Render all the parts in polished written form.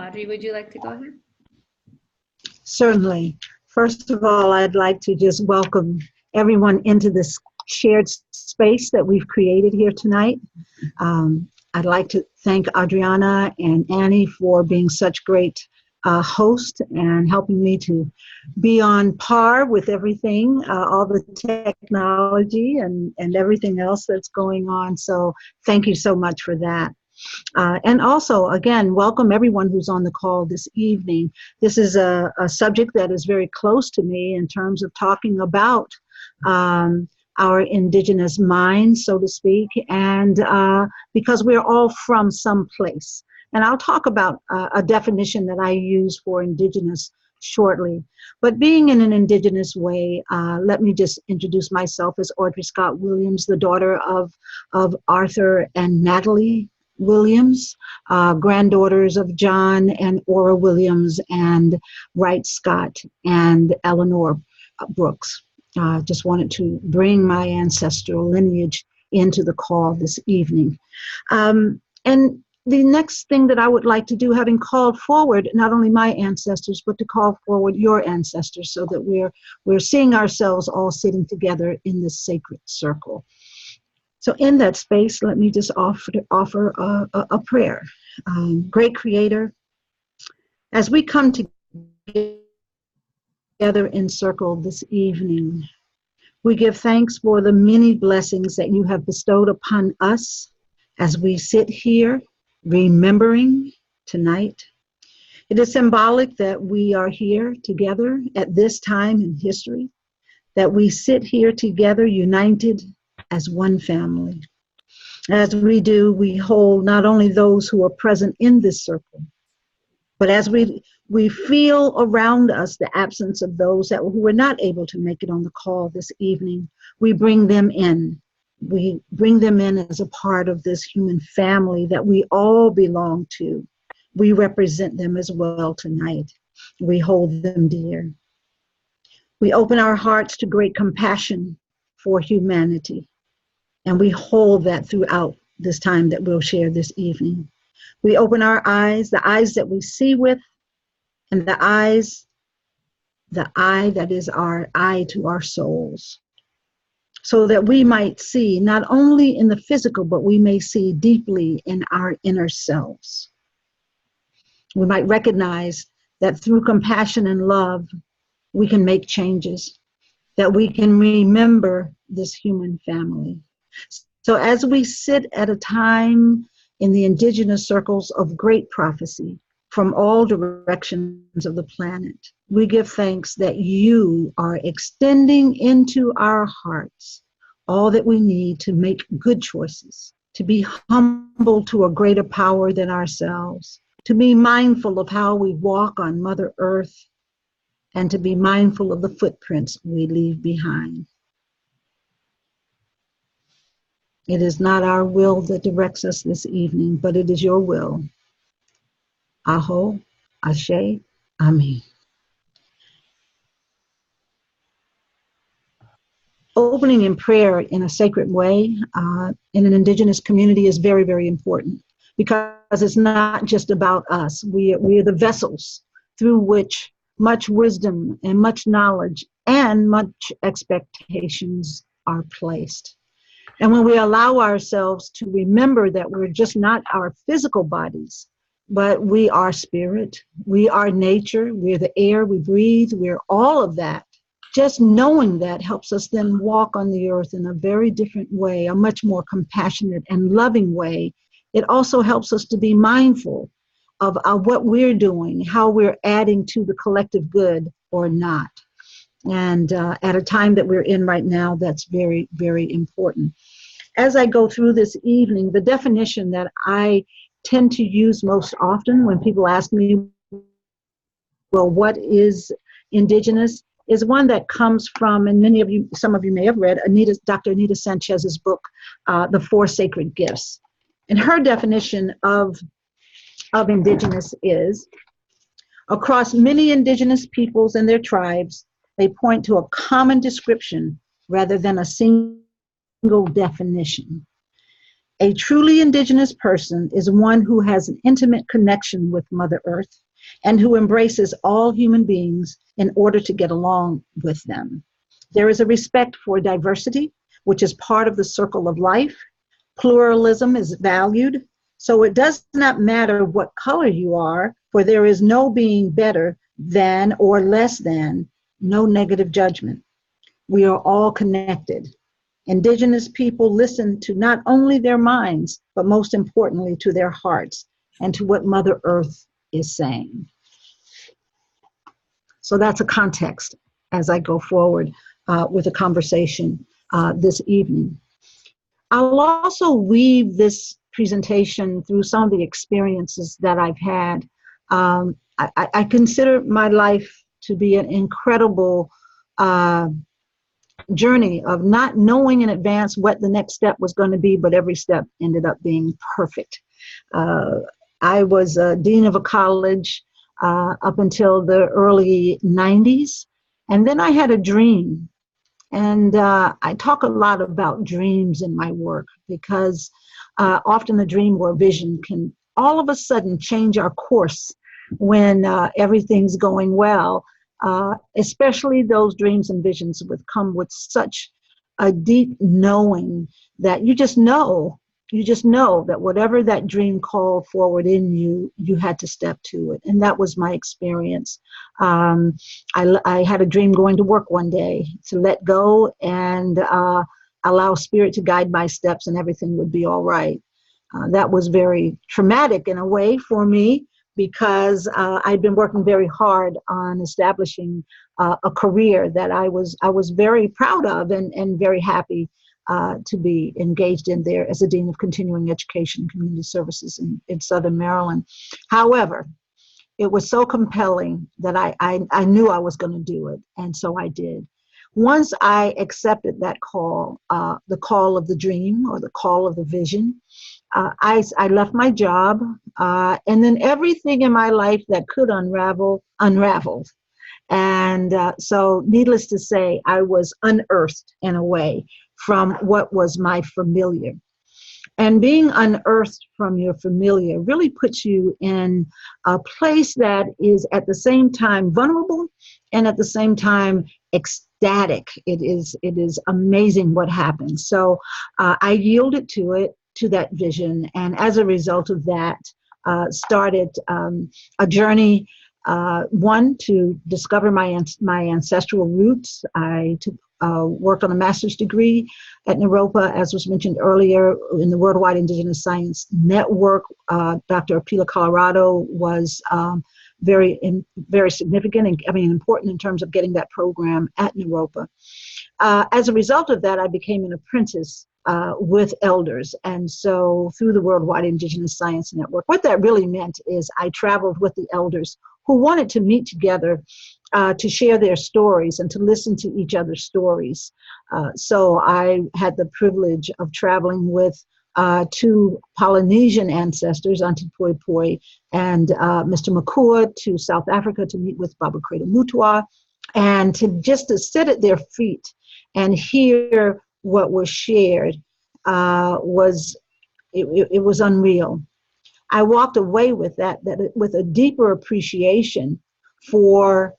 Audri, would you like to go ahead? Certainly. First of all, I'd like to just welcome everyone into this shared space that we've created here tonight. I'd like to thank Adriana and Annie for being such great hosts and helping me to be on par with everything, all the technology and everything else that's going on. So thank you so much for that. And also, again, welcome everyone who's on the call this evening. This is a subject that is very close to me in terms of talking about our indigenous minds, so to speak, and because we're all from some place. And I'll talk about a definition that I use for indigenous shortly. But being in an indigenous way, let me just introduce myself as Audri Scott Williams, the daughter of Arthur and Natalie Williams, granddaughters of John and Ora Williams and Wright Scott and Eleanor Brooks. Just wanted to bring my ancestral lineage into the call this evening. And the next thing that I would like to do, having called forward not only my ancestors, but to call forward your ancestors so that we're seeing ourselves all sitting together in this sacred circle. So in that space, let me just offer a prayer. Great Creator, as we come together in circle this evening, we give thanks for the many blessings that you have bestowed upon us as we sit here remembering tonight. It is symbolic that we are here together at this time in history, that we sit here together united as one family. As we do, we hold not only those who are present in this circle, but as we feel around us the absence of those who were not able to make it on the call this evening, we bring them in. We bring them in as a part of this human family that we all belong to. We represent them as well tonight. We hold them dear. We open our hearts to great compassion for humanity, and we hold that throughout this time that we'll share this evening. We open our eyes, the eyes that we see with, and the eye that is our eye to our souls, so that we might see not only in the physical, but we may see deeply in our inner selves. We might recognize that through compassion and love, we can make changes, that we can remember this human family. So as we sit at a time in the indigenous circles of great prophecy from all directions of the planet, we give thanks that you are extending into our hearts all that we need to make good choices, to be humble to a greater power than ourselves, to be mindful of how we walk on Mother Earth, and to be mindful of the footprints we leave behind. It is not our will that directs us this evening, but it is your will. Aho, Ashe, Amen. Opening in prayer in a sacred way in an indigenous community is very, very important, because it's not just about us. We are the vessels through which much wisdom and much knowledge and much expectations are placed. And when we allow ourselves to remember that we're just not our physical bodies, but we are spirit, we are nature, we're the air we breathe, we're all of that. Just knowing that helps us then walk on the earth in a very different way, a much more compassionate and loving way. It also helps us to be mindful of what we're doing, how we're adding to the collective good or not. And at a time that we're in right now, that's very, very important. As I go through this evening, the definition that I tend to use most often when people ask me, well, what is indigenous, is one that comes from, and some of you may have read, Dr. Anita Sanchez's book, The Four Sacred Gifts. And her definition of indigenous is, across many indigenous peoples and their tribes, they point to a common description rather than a single definition. A truly Indigenous person is one who has an intimate connection with Mother Earth and who embraces all human beings in order to get along with them. There is a respect for diversity, which is part of the circle of life. Pluralism is valued, so it does not matter what color you are, for there is no being better than or less than, no negative judgment. We are all connected. Indigenous people listen to not only their minds, but most importantly to their hearts and to what Mother Earth is saying. So that's a context as I go forward with the conversation this evening. I'll also weave this presentation through some of the experiences that I've had. I consider my life to be an incredible journey of not knowing in advance what the next step was going to be, but every step ended up being perfect. I was a dean of a college up until the early 90s, and then I had a dream. And I talk a lot about dreams in my work because often the dream or vision can all of a sudden change our course when everything's going well, especially those dreams and visions would come with such a deep knowing that you just know that whatever that dream called forward in you, you had to step to it. And that was my experience. I had a dream going to work one day to let go and allow spirit to guide my steps and everything would be all right. That was very traumatic in a way for me because I'd been working very hard on establishing a career that I was very proud of and very happy to be engaged in there as a Dean of Continuing Education and Community Services in Southern Maryland. However, it was so compelling that I knew I was going to do it, and so I did. Once I accepted that call, the call of the dream or the call of the vision, I left my job, and then everything in my life that could unravel, unraveled. And so needless to say, I was unearthed in a way from what was my familiar. And being unearthed from your familiar really puts you in a place that is at the same time vulnerable and at the same time ecstatic. It is amazing what happens. So I yielded to that vision. And as a result of that, started a journey, one, to discover my ancestral roots. I worked on a master's degree at Naropa, as was mentioned earlier, in the Worldwide Indigenous Science Network. Dr. Apila Colorado was very significant and important in terms of getting that program at Naropa. As a result of that, I became an apprentice with elders. And so through the Worldwide Indigenous Science Network, what that really meant is I traveled with the elders who wanted to meet together to share their stories and to listen to each other's stories. So I had the privilege of traveling with two Polynesian ancestors, Auntie Poi Poi and Mr. Makua, to South Africa to meet with Baba Credo Mutwa, and to sit at their feet and hear what was shared was unreal. I walked away with that with a deeper appreciation for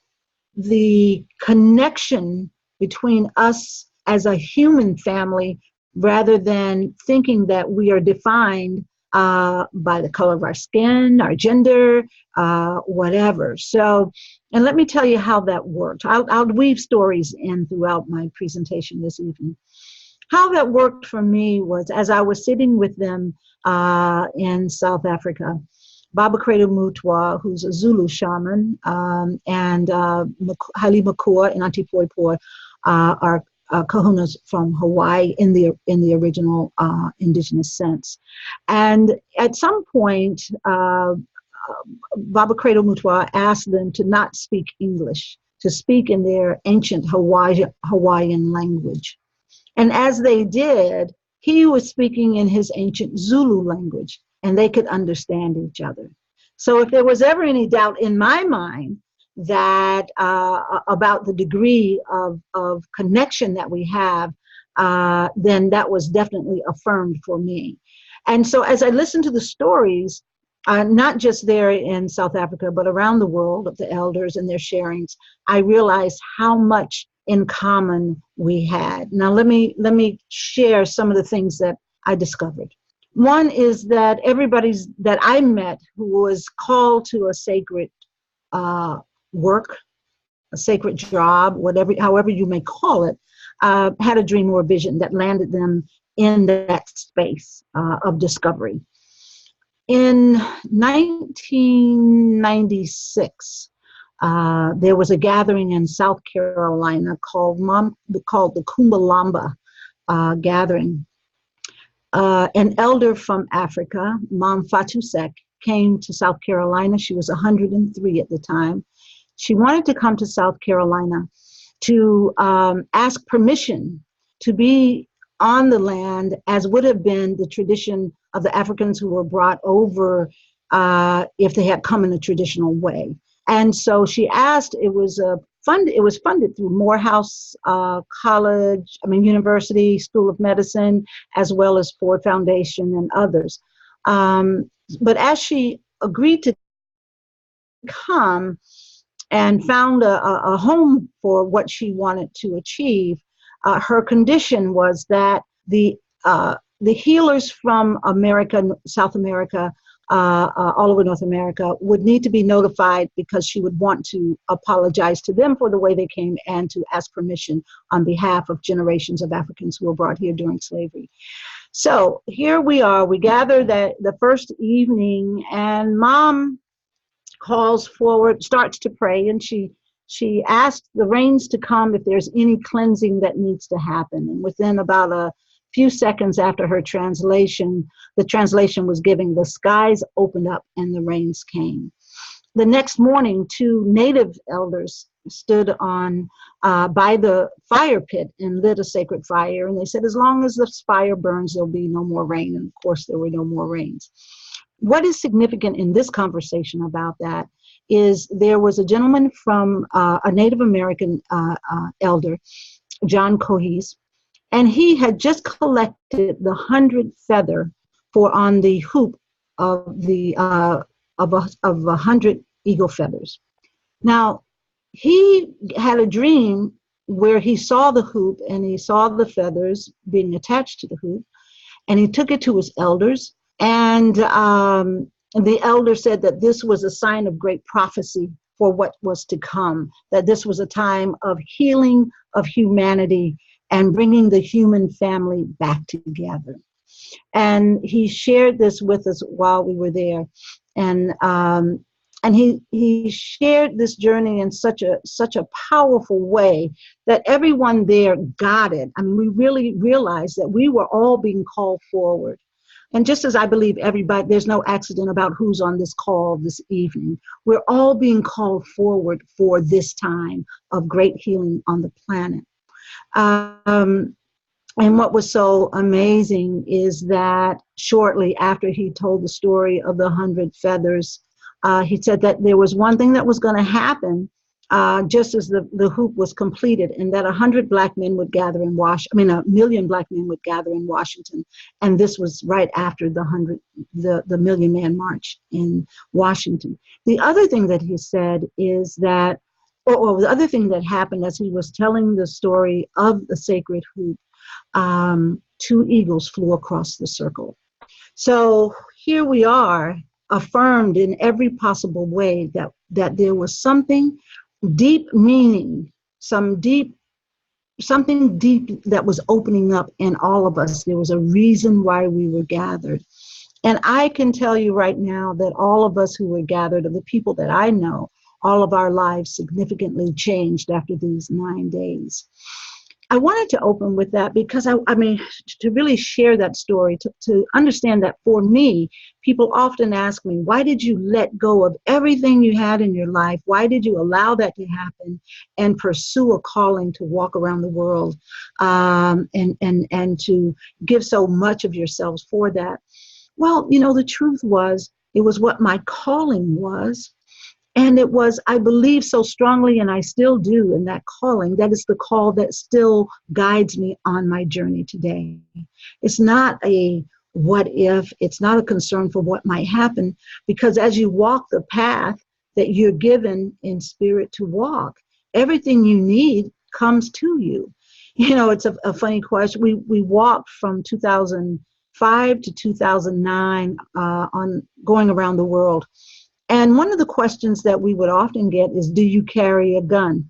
the connection between us as a human family, rather than thinking that we are defined by the color of our skin, our gender, whatever. So, and let me tell you how that worked. I'll weave stories in throughout my presentation this evening. How that worked for me was, as I was sitting with them in South Africa, Baba Credo Mutwa, who's a Zulu shaman, and Haile Makua and Auntie Poi Poi are kahunas from Hawaii in the original indigenous sense. And at some point, Baba Credo Mutwa asked them to not speak English, to speak in their ancient Hawaiian language. And as they did, he was speaking in his ancient Zulu language, and they could understand each other. So if there was ever any doubt in my mind that about the degree of connection that we have, then that was definitely affirmed for me. And so as I listened to the stories, not just there in South Africa, but around the world of the elders and their sharings, I realized how much in common we had. Now, let me share some of the things that I discovered. One is that everybody's that I met who was called to a sacred work, a sacred job, whatever, however you may call it, had a dream or a vision that landed them in that space of discovery. In 1996, there was a gathering in South Carolina called the Kumbalamba gathering. An elder from Africa, Mam Fatusek, came to South Carolina. She was 103 at the time. She wanted to come to South Carolina to ask permission to be on the land, as would have been the tradition of the Africans who were brought over if they had come in a traditional way. And so she asked, it was funded through Morehouse University, School of Medicine, as well as Ford Foundation and others. But as she agreed to come and found a home for what she wanted to achieve, her condition was that the healers from America, South America, all over North America would need to be notified, because she would want to apologize to them for the way they came and to ask permission on behalf of generations of Africans who were brought here during slavery. So here we are, we gather the first evening, and Mom calls forward, starts to pray, and she asked the rains to come if there's any cleansing that needs to happen. And within about a few seconds after her translation, the translation was giving, the skies opened up and the rains came. The next morning, two native elders stood on by the fire pit and lit a sacred fire. And they said, as long as this fire burns, there'll be no more rain. And of course, there were no more rains. What is significant in this conversation about that is there was a gentleman from a Native American elder, John Cohese, and he had just collected the 100 feather for on the hoop of the of 100 eagle feathers. Now, he had a dream where he saw the hoop and he saw the feathers being attached to the hoop, and he took it to his elders, and the elder said that this was a sign of great prophecy for what was to come, that this was a time of healing of humanity and bringing the human family back together. And he shared this with us while we were there. And he shared this journey in such a powerful way that everyone there got it. I mean, we really realized that we were all being called forward. And just as I believe everybody, there's no accident about who's on this call this evening. We're all being called forward for this time of great healing on the planet. And what was so amazing is that shortly after he told the story of the 100 feathers, he said that there was one thing that was going to happen just as the hoop was completed, and that 100 black men would gather in a million black men would gather in Washington. And this was right after the Million Man March in Washington. The other thing that he said is that, the other thing that happened as he was telling the story of the sacred hoop, 2 eagles flew across the circle. So here we are, affirmed in every possible way that there was something deep meaning, something deep that was opening up in all of us. There was a reason why we were gathered. And I can tell you right now that all of us who were gathered, of the people that I know, all of our lives significantly changed after these 9 days. I wanted to open with that because I mean, to really share that story, to understand that for me, people often ask me, why did you let go of everything you had in your life? Why did you allow that to happen and pursue a calling to walk around the world and to give so much of yourselves for that? Well, the truth was, it was what my calling was. And it was, I believe so strongly, and I still do, in that calling. That is the call that still guides me on my journey today. It's not a what if. It's not a concern for what might happen, because as you walk the path that you're given in spirit to walk, everything you need comes to you. You know, it's a funny question. We walked from 2005 to 2009 on going around the world. And one of the questions that we would often get is, do you carry a gun?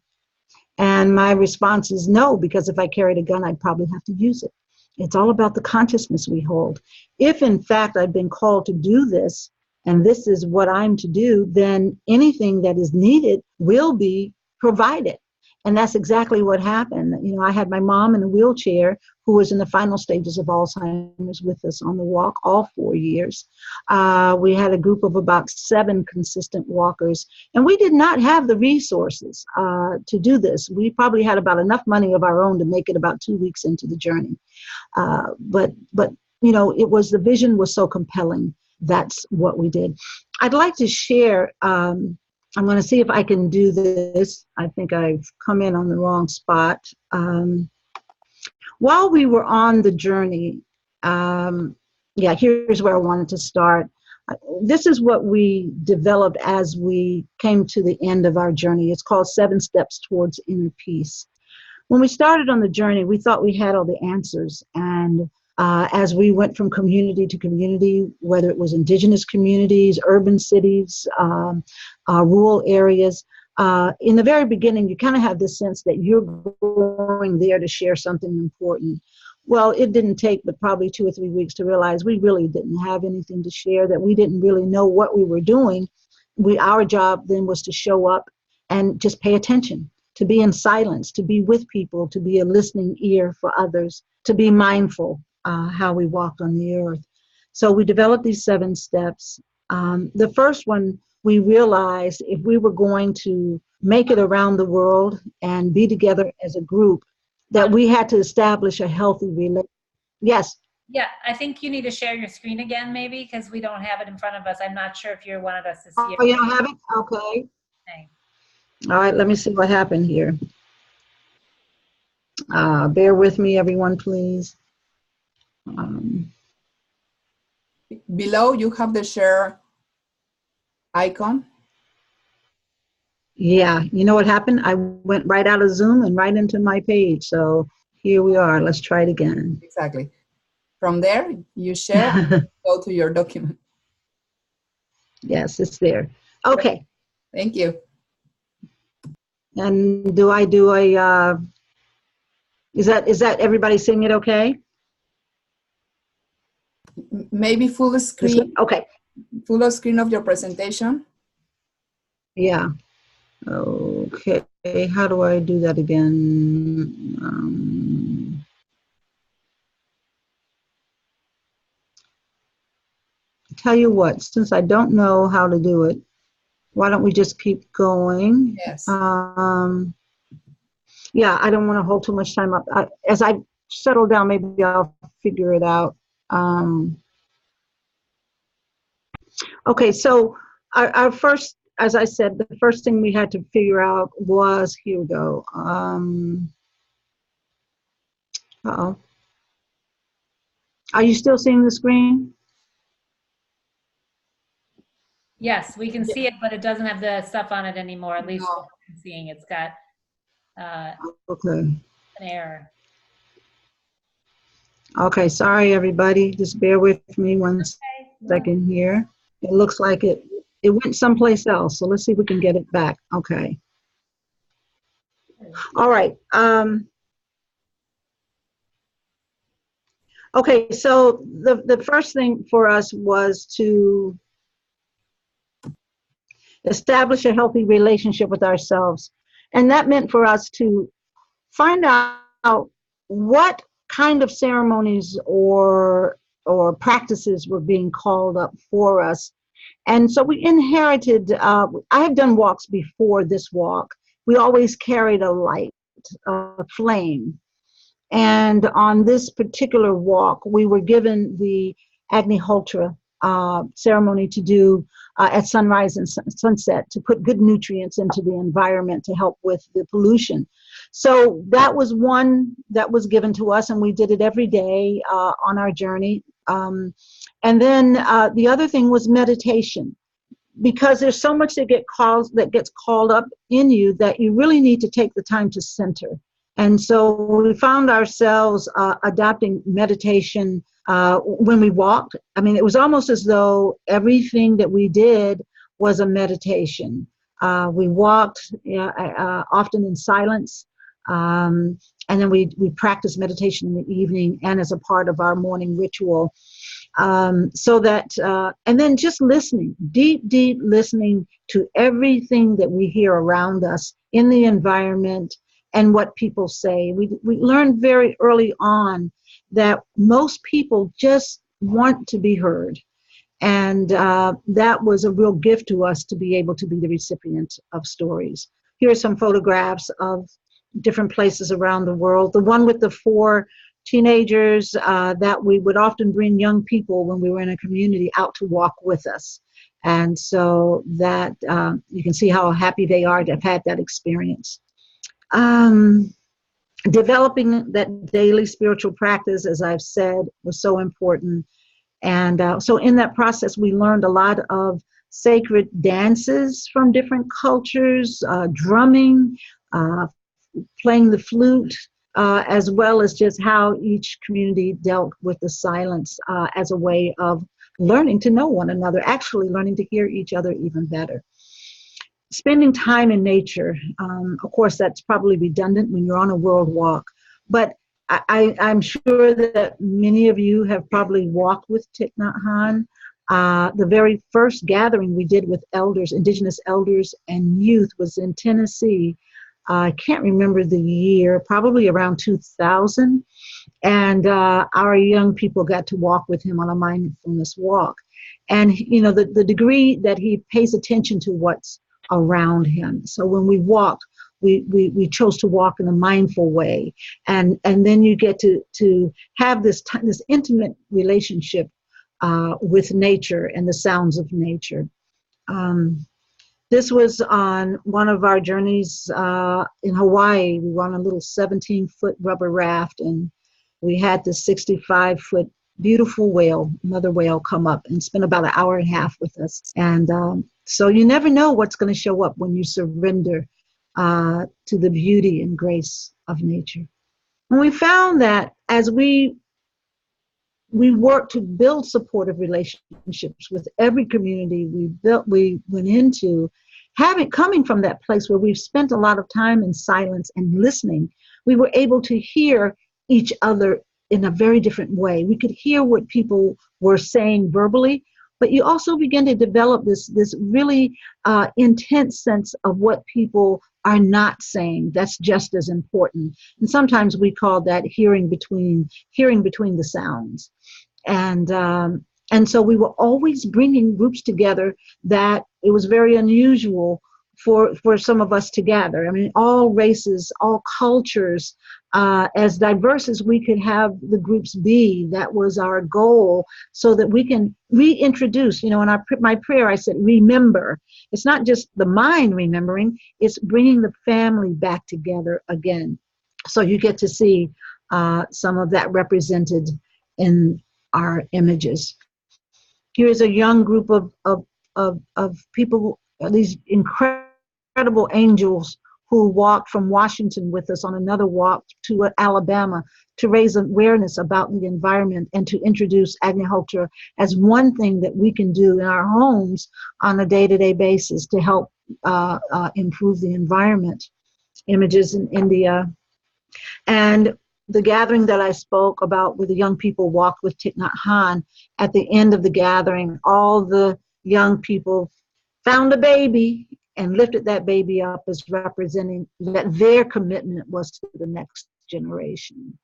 And my response is no, because if I carried a gun, I'd probably have to use it. It's all about the consciousness we hold. If in fact I've been called to do this, and this is what I'm to do, then anything that is needed will be provided. And that's exactly what happened. You know, I had my mom in a wheelchair who was in the final stages of Alzheimer's with us on the walk all 4 years. We had a group of about 7 consistent walkers, and we did not have the resources to do this. We probably had about enough money of our own to make it about 2 weeks into the journey. But you know, it was, the vision was so compelling. That's what we did. I'd like to share, I'm going to see if I can do this. I think I've come in on the wrong spot. While we were on the journey, yeah, here's where I wanted to start. This is what we developed as we came to the end of our journey. It's called 7 Steps Towards Inner Peace. When we started on the journey, we thought we had all the answers. And as we went from community to community, whether it was indigenous communities, urban cities, rural areas, in the very beginning, you kind of have this sense that you're going there to share something important. Well, it didn't take but probably 2 or 3 weeks to realize we really didn't have anything to share, that we didn't really know what we were doing. Our job then was to show up and just pay attention, to be in silence, to be with people, to be a listening ear for others, to be mindful how we walked on the earth. So we developed these 7 steps. The first one, we realized if we were going to make it around the world and be together as a group, that we had to establish a healthy relationship. Yes. Yeah, I think you need to share your screen again, maybe, because we don't have it in front of us. I'm not sure if you wanted us to see it. Oh, you don't have it? Okay. All right, let me see what happened here. Bear with me, everyone, please. Below, you have the share icon. Yeah, you know what happened? I went right out of Zoom and right into my page. So here we are. Let's try it again. Exactly. From there, you share, go to your document. Yes, it's there. Okay. Thank you. And do I do a, is that everybody seeing it okay? Maybe full screen. Okay. Full screen of your presentation. Yeah. Okay. How do I do that again? Tell you what, since I don't know how to do it, why don't we just keep going? Yes. Yeah, I don't want to hold too much time up. As I settle down, maybe I'll figure it out. Okay, so our first, as I said, the first thing we had to figure out was, here we go. Uh-oh. Are you still seeing the screen? Yes, we can see it, but it doesn't have the stuff on it anymore. At least what I'm seeing, it's got Okay. an error. Okay, sorry everybody. Just bear with me one second here. It looks like it went someplace else. So let's see if we can get it back. Okay. All right. Okay, so the first thing for us was to establish a healthy relationship with ourselves. And that meant for us to find out what kind of ceremonies or practices were being called up for us. And so we inherited, I have done walks before this walk. We always carried a light, a flame. And on this particular walk, we were given the Agnihotra ceremony to do at sunrise and sunset, to put good nutrients into the environment to help with the pollution. So that was one that was given to us, and we did it every day on our journey. And then the other thing was meditation, because there's so much that gets called up in you that you really need to take the time to center. And so we found ourselves adopting meditation when we walked. I mean, it was almost as though everything that we did was a meditation. We walked often in silence, and then we practiced meditation in the evening and as a part of our morning ritual. So that, and then just listening, deep listening to everything that we hear around us in the environment and what people say. We learned very early on that most people just want to be heard. And that was a real gift to us to be able to be the recipient of stories. Here are some photographs of different places around the world. The one with the 4 teenagers, that we would often bring young people when we were in a community out to walk with us. And so that you can see how happy they are to have had that experience. Developing that daily spiritual practice, as I've said, was so important. And so in that process, we learned a lot of sacred dances from different cultures, drumming, playing the flute, as well as just how each community dealt with the silence as a way of learning to know one another, actually learning to hear each other even better. Spending time in nature, of course, that's probably redundant when you're on a world walk, but I'm sure that many of you have probably walked with Thich Nhat Hanh. The very first gathering we did with elders, Indigenous elders and youth, was in Tennessee. I can't remember the year, probably around 2000. And our young people got to walk with him on a mindfulness walk. And, you know, the degree that he pays attention to what's around him. So when we walked, we chose to walk in a mindful way. And then you get to have this intimate relationship with nature and the sounds of nature. This was on one of our journeys in Hawaii. We were on a little 17-foot rubber raft, and we had this 65-foot beautiful whale, mother whale, come up and spend about an hour and a half with us. And so you never know what's going to show up when you surrender to the beauty and grace of nature. And we found that as we worked to build supportive relationships with every community we went into, coming from that place where we've spent a lot of time in silence and listening, we were able to hear each other in a very different way. We could hear what people were saying verbally, but you also begin to develop this really intense sense of what people are not saying. That's just as important. And sometimes we call that hearing between the sounds. And so we were always bringing groups together that it was very unusual for some of us to gather. I mean, all races, all cultures, as diverse as we could have the groups be. That was our goal, so that we can reintroduce, in my prayer, I said, remember. It's not just the mind remembering, it's bringing the family back together again. So you get to see some of that represented in our images. Here's a young group of people, these incredible angels who walked from Washington with us on another walk to Alabama to raise awareness about the environment and to introduce agriculture as one thing that we can do in our homes on a day-to-day basis to help improve the environment. Images in India. And the gathering that I spoke about where the young people walked with Thich Nhat Hanh, at the end of the gathering, all the young people found a baby and lifted that baby up as representing that their commitment was to the next generation.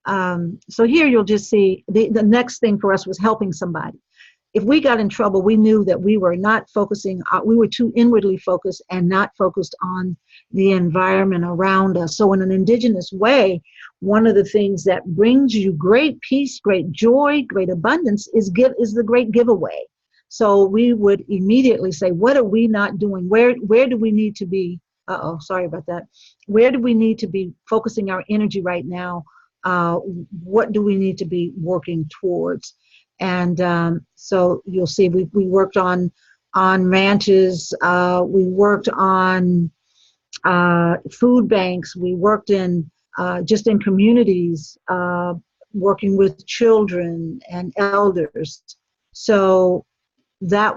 So here you'll just see the next thing for us was helping somebody. If we got in trouble, we knew that we were not focusing, we were too inwardly focused and not focused on the environment around us. So in an Indigenous way, one of the things that brings you great peace, great joy, great abundance is the great giveaway. So we would immediately say, what are we not doing? Where do we need to be? Sorry about that. Where do we need to be focusing our energy right now what do we need to be working towards? And so you'll see we worked on ranches, we worked on food banks, we worked in just in communities, working with children and elders. So that,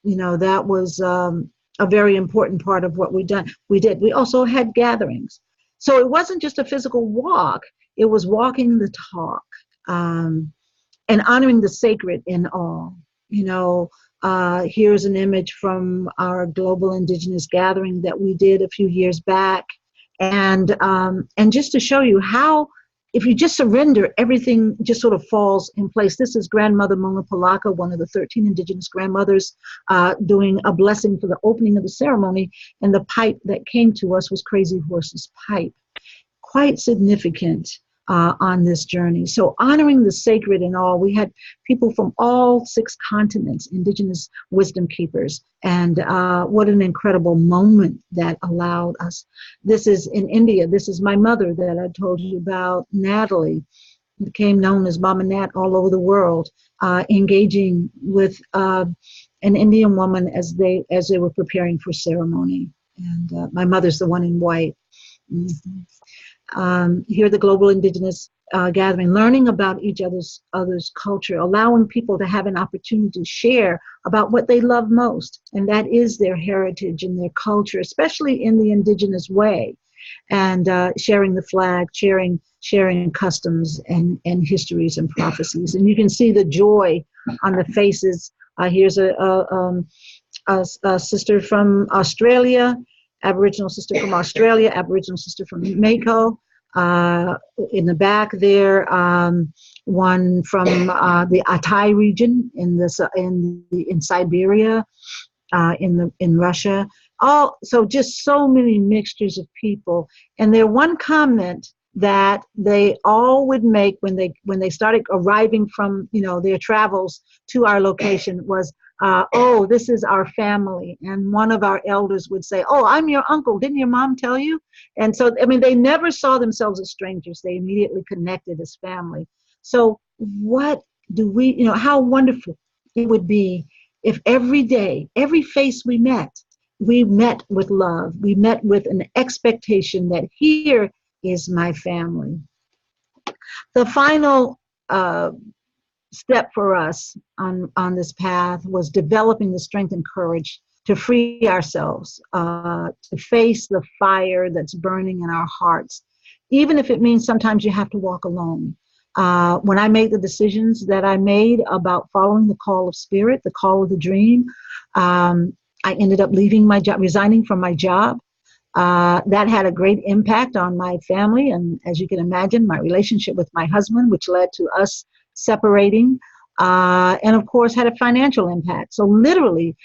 that was a very important part of what we did. We also had gatherings. So it wasn't just a physical walk, it was walking the talk, and honoring the sacred in all. Here's an image from our global Indigenous gathering that we did a few years back. And just to show you how, if you just surrender, everything just sort of falls in place. This is Grandmother Mona Palaka, one of the 13 Indigenous grandmothers, doing a blessing for the opening of the ceremony. And the pipe that came to us was Crazy Horse's pipe. Quite significant on this journey. So honoring the sacred in all, we had people from all 6 continents, Indigenous wisdom keepers, and what an incredible moment that allowed us. This is in India. This is my mother that I told you about, Natalie, became known as Mama Nat all over the world, engaging with an Indian woman as they were preparing for ceremony. And my mother's the one in white. Here, the Global Indigenous gathering, learning about each other's culture, allowing people to have an opportunity to share about what they love most, and that is their heritage and their culture, especially in the Indigenous way, and sharing the flag, sharing customs and histories and prophecies. And you can see the joy on the faces. Here's a sister from Australia, Aboriginal sister from Australia, Aboriginal sister from Mako, in the back there, one from the Altai region in Siberia, in Russia. So just so many mixtures of people. And their one comment that they all would make when they started arriving from their travels to our location was, oh, this is our family. And one of our elders would say, oh, I'm your uncle. Didn't your mom tell you? And so, they never saw themselves as strangers. They immediately connected as family. So what do we, how wonderful it would be if every day, every face we met with love. We met with an expectation that here is my family. The final step for us on this path was developing the strength and courage to free ourselves, to face the fire that's burning in our hearts, even if it means sometimes you have to walk alone. When I made the decisions that I made about following the call of spirit, the call of the dream, I ended up leaving my job, resigning from my job. That had a great impact on my family, and as you can imagine, my relationship with my husband, which led to us separating, and of course had a financial impact. So literally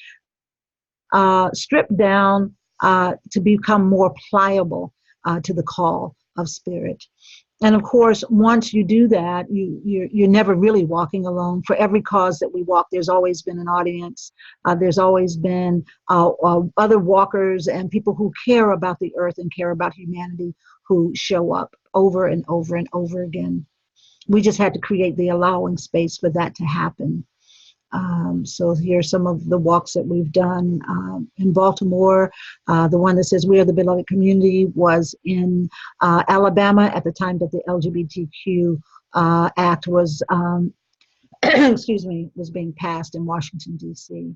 stripped down to become more pliable to the call of spirit. And of course, once you do that, you're never really walking alone. For every cause that we walk, there's always been an audience. There's always been other walkers and people who care about the earth and care about humanity who show up over and over and over again. We just had to create the allowing space for that to happen. So here's some of the walks that we've done in Baltimore. The one that says "We Are the Beloved Community" was in Alabama at the time that the LGBTQ Act was, was being passed in Washington, D.C.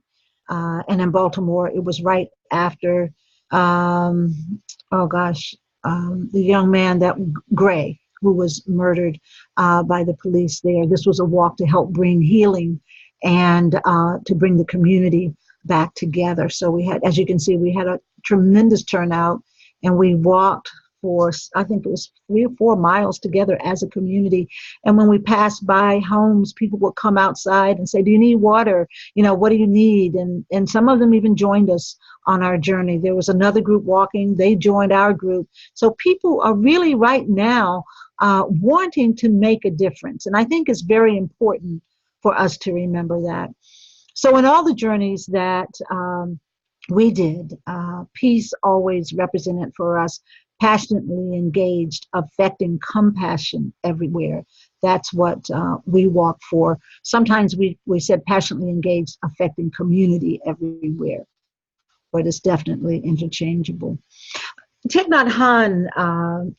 And in Baltimore, it was right after, the young man Gray, who was murdered by the police there. This was a walk to help bring healing and to bring the community back together. So we had, as you can see, we had a tremendous turnout, and we walked for, I think it was 3 or 4 miles together as a community. And when we passed by homes, people would come outside and say, do you need water? What do you need? And some of them even joined us on our journey. There was another group walking, they joined our group. So people are really right now wanting to make a difference. And I think it's very important for us to remember that. So in all the journeys that we did, peace always represented for us passionately engaged, affecting compassion everywhere. That's what we walk for. Sometimes we said passionately engaged, affecting community everywhere, but it's definitely interchangeable. Thich Nhat Hanh,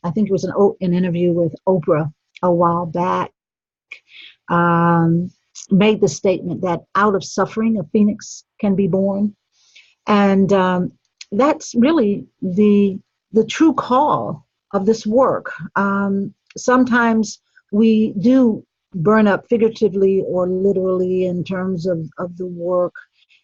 I think it was an interview with Oprah a while back, made the statement that out of suffering, a phoenix can be born. And that's really the true call of this work. Sometimes we do burn up figuratively or literally in terms of the work,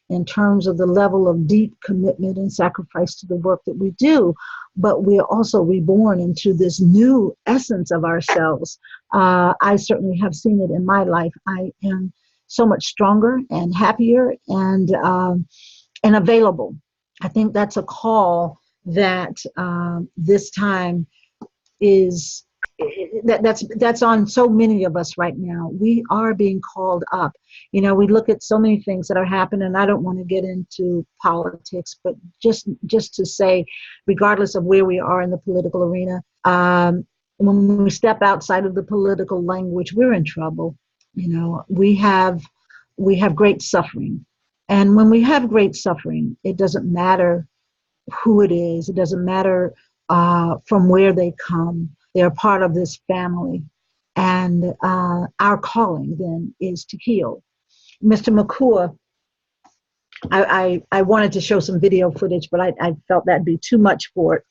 in terms of the level of deep commitment and sacrifice to the work that we do, but we are also reborn into this new essence of ourselves. I certainly have seen it in my life. I am so much stronger and happier and available. I think that's a call that this time is that's on so many of us right now. We are being called up. You know, we look at so many things that are happening. I don't want to get into politics, but just to say, regardless of where we are in the political arena, when we step outside of the political language, we're in trouble. You know, we have great suffering. And when we have great suffering, it doesn't matter who it is. It doesn't matter from where they come. They're part of this family. And our calling then is to heal. Mr. McClure, I wanted to show some video footage, but I felt that'd be too much for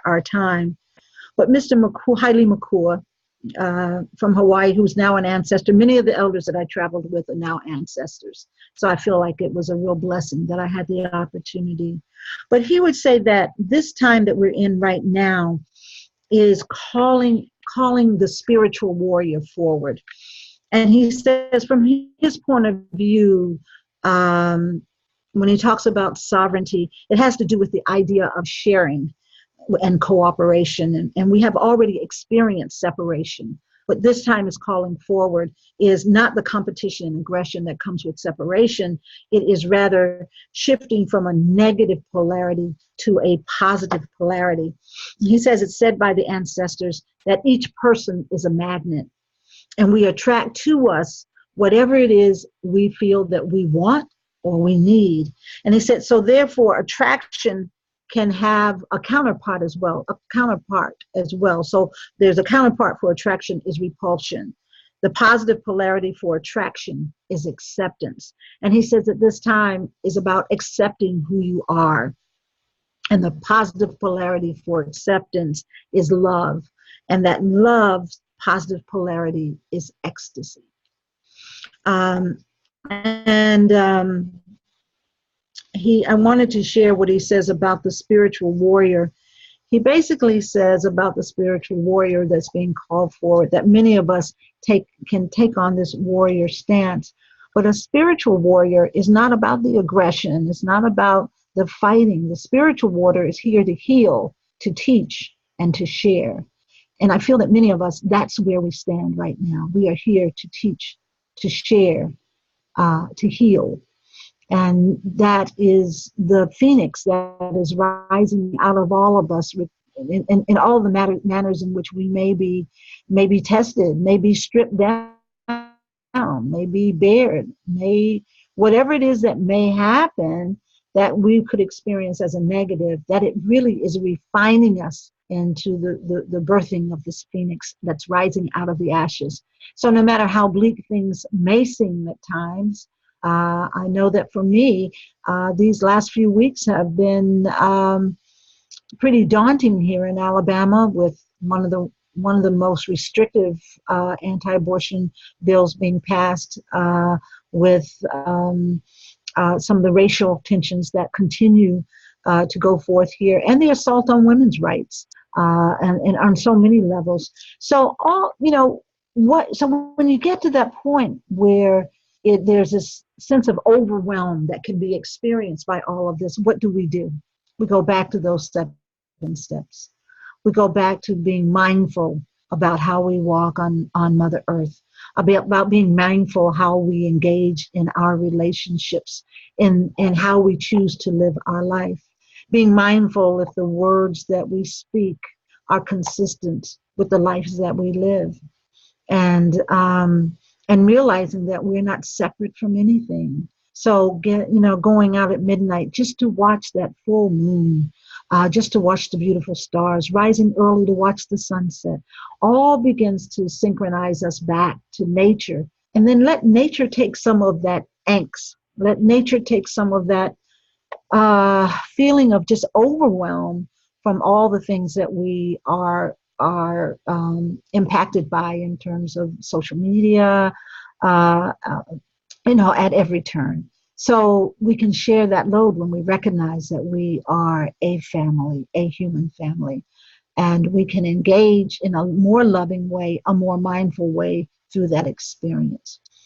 our time. But Mr. McClure, Haile McClure, from Hawaii, who's now an ancestor. Many of the elders that I traveled with are now ancestors. So I feel like it was a real blessing that I had the opportunity. But he would say that this time that we're in right now is calling the spiritual warrior forward. And he says from his point of view, when he talks about sovereignty, it has to do with the idea of sharing and cooperation. And we have already experienced separation. What this time is calling forward is not the competition and aggression that comes with separation. It is rather shifting from a negative polarity to a positive polarity. He says it's said by the ancestors that each person is a magnet, and we attract to us whatever it is we feel that we want or we need. And he said, so therefore attraction can have a counterpart as well. So there's a counterpart for attraction is repulsion. The positive polarity for attraction is acceptance. And he says that this time is about accepting who you are. And the positive polarity for acceptance is love. And that love's positive polarity is ecstasy. I wanted to share what he says about the spiritual warrior. He basically says about the spiritual warrior that's being called forward, that many of us can take on this warrior stance. But a spiritual warrior is not about the aggression. It's not about the fighting. The spiritual warrior is here to heal, to teach, and to share. And I feel that many of us, that's where we stand right now. We are here to teach, to share, to heal. And that is the phoenix that is rising out of all of us in all the manners in which we may be tested, may be stripped down, may be bared, whatever it is that may happen that we could experience as a negative, that it really is refining us into the birthing of this phoenix that's rising out of the ashes. So no matter how bleak things may seem at times, I know that for me, these last few weeks have been pretty daunting here in Alabama, with one of the most restrictive anti-abortion bills being passed, with some of the racial tensions that continue to go forth here, and the assault on women's rights, and on so many levels. So so when you get to that point where there's this sense of overwhelm that can be experienced by all of this, what do? We go back to those 7 steps. We go back to being mindful about how we walk on Mother Earth, about being mindful how we engage in our relationships and how we choose to live our life. Being mindful if the words that we speak are consistent with the lives that we live. And realizing that we're not separate from anything. So going out at midnight just to watch that full moon, just to watch the beautiful stars, rising early to watch the sunset, all begins to synchronize us back to nature. And then let nature take some of that angst. Let nature take some of that feeling of just overwhelm from all the things that we are impacted by in terms of social media, at every turn. So we can share that load when we recognize that we are a family, a human family, and we can engage in a more loving way, a more mindful way through that experience.